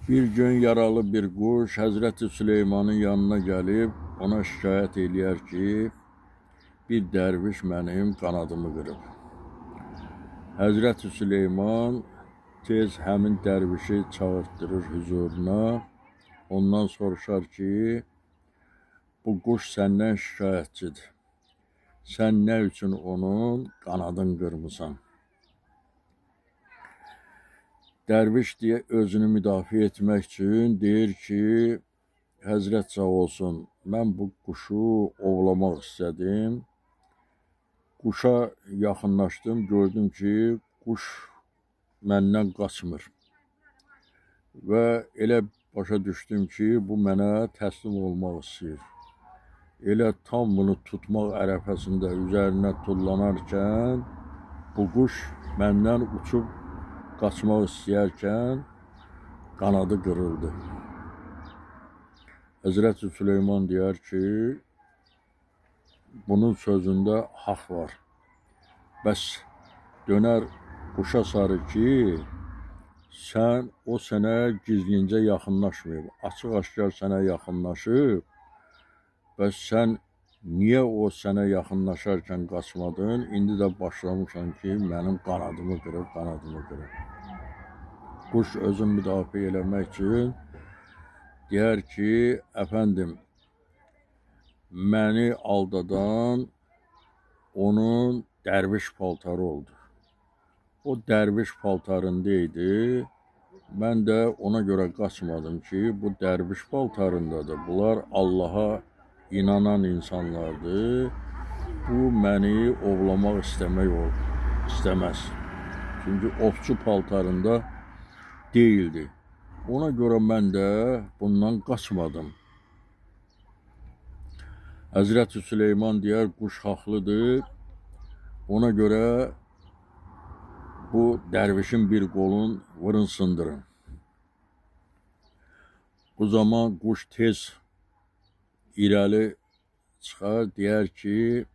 Bir gün yaralı bir kuş Hazreti Süleyman'ın yanına gelip ona şikayet eləyər ki, bir derviş benim kanadımı kırıp. Hazreti Süleyman tez həmin dervişi çağırtdırır huzuruna. Ondan soruşar ki, bu kuş senden şikayetçidir. Sen ne için onun kanadını kırmısan? Derviş diye özünü müdafiə etmək üçün deyir ki, Həzrət sağ olsun, mən bu kuşu ovlamaq istədim. Kuşa yaxınlaşdım, gördüm ki, kuş məndən qaçmır. Və elə başa düşdüm ki, bu mənə təslim olmaq istəyir. Elə tam bunu tutmaq ərəfəsində üzərinə tullanarkən, bu kuş məndən uçub qaçmaq istəyərkən qanadı qırıldı. Hazreti Süleyman deyər ki, bunun sözündə haqq var. Bəs dönər quşa sarı ki, sən o sənə gizlincə yaxınlaşmayıb, açıq-aşkar sənə yaxınlaşıb. Bəs sən niyə o sənə yaxınlaşarkən qaçmadın? İndi də başlamışsan ki, mənim qanadımı qırıb. Quş özünü müdafiə eləmək üçün deyər ki, efendim, məni aldadan onun derviş paltarı oldu. O derviş paltarındaydı. Ben de ona göre kaçmadım ki, bu derviş paltarındadır. Bunlar Allah'a inanan insanlardır. Bu məni ovlamaq istemez. Çünkü ovçu paltarında değildi. Ona göre ben de bundan kaçmadım. Hazreti Süleyman diğer kuş haklıdır. Ona göre bu dervişin bir kolun vurun sındırın. Bu zaman kuş tez irəli çıxar, deyər ki,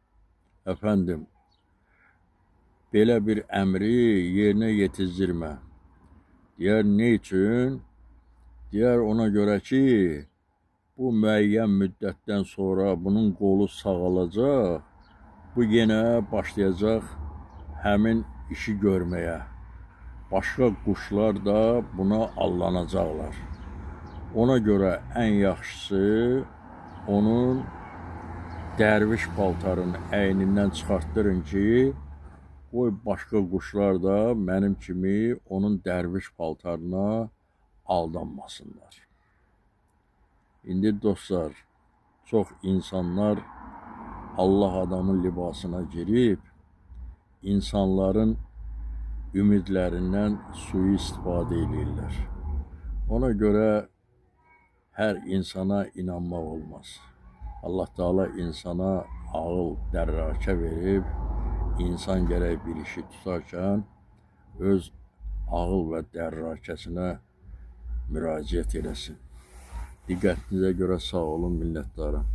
efendim, belə bir əmri yerinə yetizdirmə. Deyər, ne için? Deyər, ona göre ki, bu müəyyən müddətdən sonra bunun qolu sağalacaq, bu yenə başlayacaq həmin işi görməyə. Başqa quşlar da buna allanacaqlar. Ona görə ən yaxşısı onun derviş paltarını əynindən çıxartdırın ki, qoy başqa quşlar da mənim kimi onun derviş paltarına aldanmasınlar. İndi dostlar, çox insanlar Allah adamın libasına girib, insanların ümidlərindən sui-istifadə edirlər. Ona görə hər insana inanmaq olmaz. Allah Teala insana ağıl, dərrakə verib, insan gərək bir işi tutarkən öz ağıl və dərrakəsinə müraciət eləsin. Diqqətinizə görə sağ olun, minnətdarım.